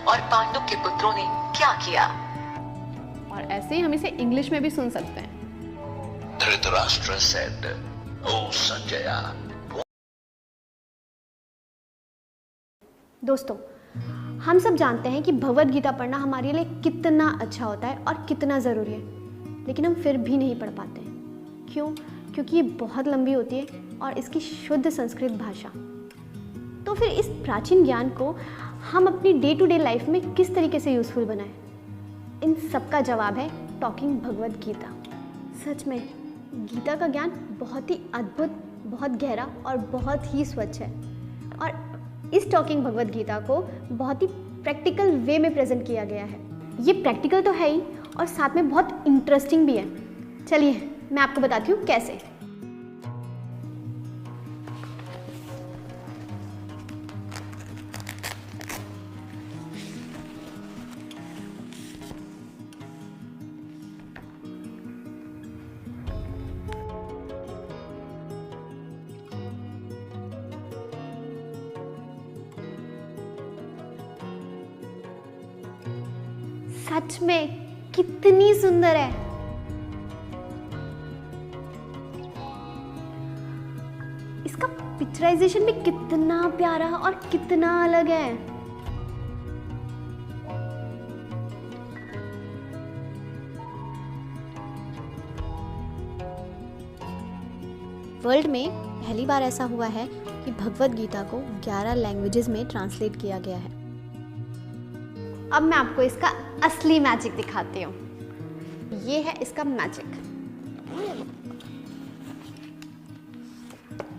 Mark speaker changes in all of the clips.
Speaker 1: और पांडु के पुत्रों ने क्या किया।
Speaker 2: और ऐसे ही हम इसे इंग्लिश में भी सुन सकते हैं।
Speaker 3: Dhritarashtra said, "Oh Sanjaya."
Speaker 4: दोस्तों, हम सब जानते हैं कि भगवद गीता पढ़ना हमारे लिए कितना अच्छा होता है और कितना ज़रूरी है, लेकिन हम फिर भी नहीं पढ़ पाते हैं। क्यों? क्योंकि ये बहुत लंबी होती है और इसकी शुद्ध संस्कृत भाषा। तो फिर इस प्राचीन ज्ञान को हम अपनी डे टू डे लाइफ में किस तरीके से यूज़फुल बनाएं? इन सब का जवाब है टॉकिंग भगवद गीता। सच में गीता का ज्ञान बहुत ही अद्भुत, बहुत गहरा और बहुत ही स्वच्छ है। और इस टॉकिंग भगवद गीता को बहुत ही प्रैक्टिकल वे में प्रेजेंट किया गया है। ये प्रैक्टिकल तो है ही और साथ में बहुत इंटरेस्टिंग भी है। चलिए मैं आपको बताती हूँ कैसे। सच में कितनी सुंदर है। इसका पिक्चराइजेशन भी कितना प्यारा और कितना अलग है। वर्ल्ड में पहली बार ऐसा हुआ है कि भगवद गीता को 11 लैंग्वेजेस में ट्रांसलेट किया गया है। अब मैं आपको इसका असली मैजिक दिखाती हूँ। ये है इसका मैजिक,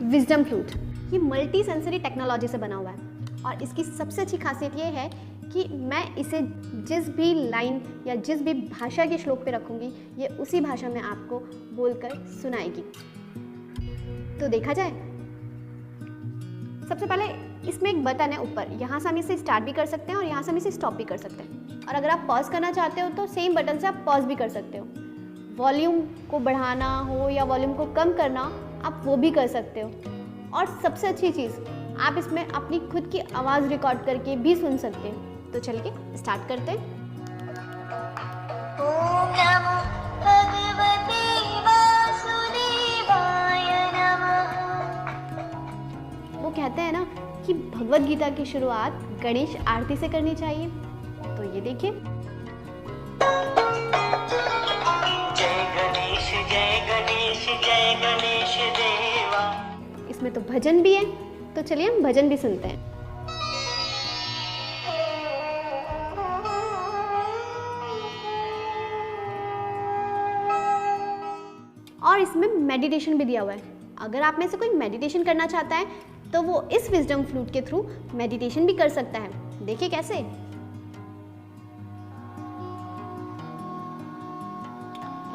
Speaker 4: विजडम फ्लूट। ये मल्टी सेंसरी टेक्नोलॉजी से बना हुआ है और इसकी सबसे अच्छी खासियत ये है कि मैं इसे जिस भी लाइन या जिस भी भाषा के श्लोक पे रखूँगी, ये उसी भाषा में आपको बोलकर सुनाएगी। तो देखा जाए, सबसे पहले इसमें एक बटन है ऊपर, यहाँ से हम इसे स्टार्ट भी कर सकते हैं और यहाँ से हम इसे स्टॉप भी कर सकते हैं। और अगर आप पॉज करना चाहते हो तो सेम बटन से आप पॉज भी कर सकते हो। वॉल्यूम को बढ़ाना हो या वॉल्यूम को कम करना, आप वो भी कर सकते हो। और सबसे अच्छी चीज़, आप इसमें अपनी खुद की आवाज़ रिकॉर्ड करके भी सुन सकते हो। तो चलिए स्टार्ट करते हैं।
Speaker 5: ओम नमो भगवते वासुदेवाय नमः।
Speaker 4: वो कहते हैं ना कि भगवद गीता की शुरुआत गणेश आरती से करनी चाहिए। तो ये देखिए,
Speaker 5: जय गणेश जय गणेश जय गणेश देवा।
Speaker 4: इसमें तो भजन भी है, तो चलिए हम भजन भी सुनते हैं। और इसमें मेडिटेशन भी दिया हुआ है। अगर आप में से कोई मेडिटेशन करना चाहता है तो वो इस विजडम फ्लूट के थ्रू मेडिटेशन भी कर सकता है। देखिए कैसे।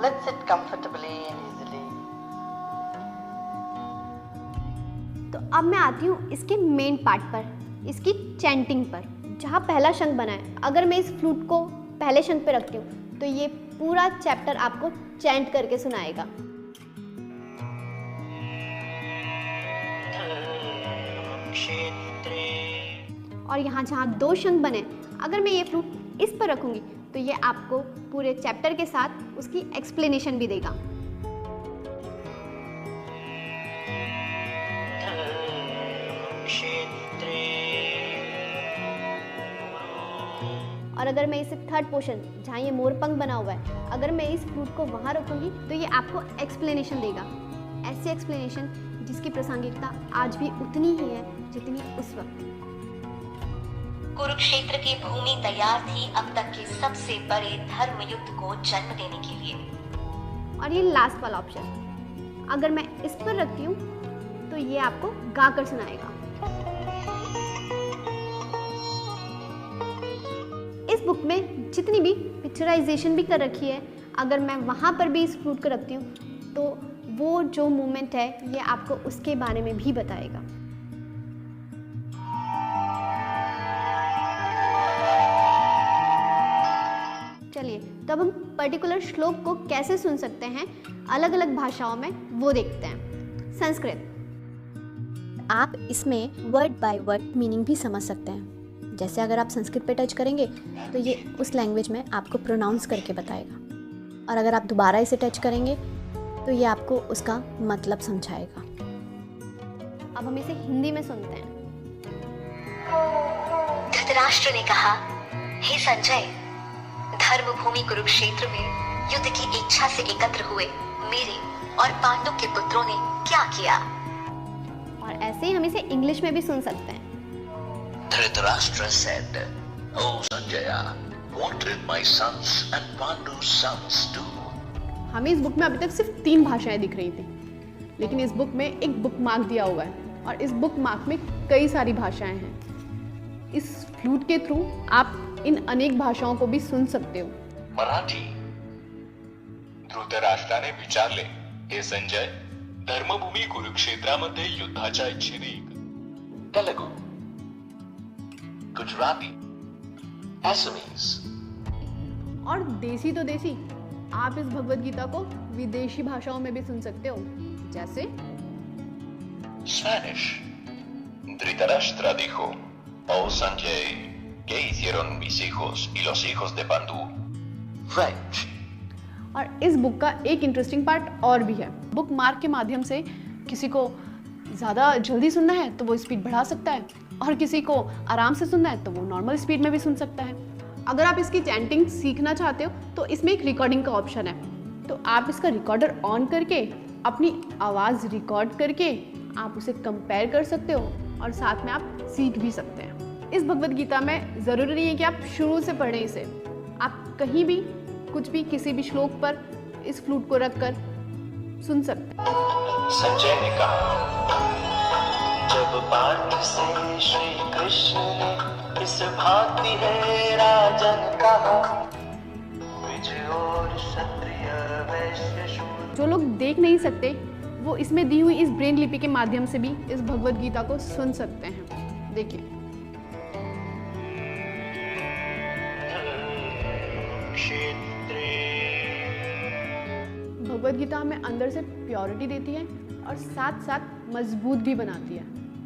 Speaker 6: Let's sit comfortably and easily.
Speaker 4: तो अब मैं आती हूँ इसके मेन पार्ट पर, इसकी चैंटिंग पर, जहाँ पहला शंख बना है। अगर मैं इस फ्लूट को पहले शंख पे रखती हूँ तो ये पूरा चैप्टर आपको चैंट करके सुनाएगा। और यहाँ जहाँ 2 शंख बने, अगर मैं ये फ्लूट इस पर रखूँगी तो ये आपको पूरे चैप्टर के साथ उसकी एक्सप्लेनेशन भी देगा। और अगर मैं इसे थर्ड पोर्शन, जहाँ ये मोरपंख बना हुआ है, अगर मैं इस फ्लूट को वहाँ रखूँगी तो ये आपको एक्सप्लेनेशन देगा। ऐसी एक्सप्लेनेशन जिसकी प्रासंगिकता आज भी उतनी ही है जितनी उस वक्त।
Speaker 1: कुरुक्षेत्र की भूमि तैयार थी अब तक के सबसे बड़े धर्म युद्ध को जन्म देने के लिए।
Speaker 4: और ये लास्ट वाला ऑप्शन, अगर मैं इस पर रखती हूँ तो ये आपको गाकर सुनाएगा। इस बुक में जितनी भी पिक्चराइजेशन भी कर रखी है, अगर मैं वहाँ पर भी इस फ्लूट को रखती हूँ तो वो जो मूवमेंट है ये आपको उसके बारे में भी बताएगा। चलिए तो अब हम पर्टिकुलर श्लोक को कैसे सुन सकते हैं अलग अलग भाषाओं में, वो देखते हैं। संस्कृत, आप इसमें वर्ड बाय वर्ड मीनिंग भी समझ सकते हैं। जैसे अगर आप संस्कृत पे टच करेंगे तो ये उस लैंग्वेज में आपको प्रोनाउंस करके बताएगा, और अगर आप दोबारा इसे टच करेंगे तो ये आपको उसका मतलब समझाएगा। अब हम इसे हिंदी में सुनते हैं।
Speaker 1: धृतराष्ट्र ने कहा, हे संजय, धर्मभूमि कुरुक्षेत्र में युद्ध की इच्छा से एकत्र हुए मेरे और पांडु के पुत्रों ने क्या किया?
Speaker 4: और ऐसे ही हम इसे इंग्लिश में भी सुन सकते हैं।
Speaker 3: Dhritarashtra said, "O Sanjaya, what did my sons and Pandu's sons do?"
Speaker 2: हमें इस बुक में अभी तक सिर्फ 3 भाषाएं दिख रही थी, लेकिन इस बुक में एक बुक मार्क दिया हुआ है और इस बुक मार्क में कई सारी भाषाएं हैं। इस फ्लूट के थ्रू आप इन अनेक भाषाओं को भी सुन सकते हो।
Speaker 7: मराठी। धृतराष्ट्राने विचारले, हे संजय, धर्मभूमी कुरुक्षेत्रामध्ये युद्धाच्या इच्छेने
Speaker 3: Telugu, Gujarati, Assamese.
Speaker 2: और देसी तो देसी, आप इस भगवत गीता को विदेशी भाषाओं में भी सुन सकते हो, जैसे
Speaker 3: Spanish.
Speaker 7: Dhritarashtra dijo, oh Sanjay, ¿qué hicieron mis hijos y los hijos de Pandu?
Speaker 3: French.
Speaker 2: और इस बुक का एक इंटरेस्टिंग पार्ट और भी है। बुक मार्क के माध्यम से किसी को ज़्यादा जल्दी सुनना है तो वो स्पीड बढ़ा सकता है, और किसी को आराम से सुनना है तो वो नॉर्मल स्पीड में भी सुन सकता है। अगर आप इसकी चैंटिंग सीखना चाहते हो तो इसमें एक रिकॉर्डिंग का ऑप्शन है, तो आप इसका रिकॉर्डर ऑन करके अपनी आवाज़ रिकॉर्ड करके आप उसे कंपेयर कर सकते हो और साथ में आप सीख भी सकते हैं। इस भगवत गीता में ज़रूरी नहीं है कि आप शुरू से पढ़ें इसे, आप कहीं भी कुछ भी किसी भी श्लोक पर इस फ्लूट को रख कर सुन सकते हैं।
Speaker 7: संजय ने कहा, जब पाठ से श्री कृष्ण ने इस भांति है राजन कहा, विजय और क्षत्रिय वैश्य शूद्र।
Speaker 2: जो लोग देख नहीं सकते वो इसमें दी हुई इस ब्रेन लिपि के माध्यम से भी इस भगवत गीता को सुन सकते हैं। देखिए, भगवत गीता हमें अंदर से प्योरिटी देती है और साथ साथ मजबूत भी बनाती है,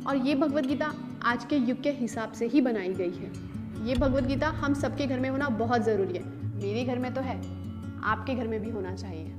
Speaker 2: और ये भगवत गीता आज के युग के हिसाब से ही बनाई गई है। ये भगवत गीता हम सबके घर में होना बहुत ज़रूरी है। मेरे घर में तो है, आपके घर में भी होना चाहिए।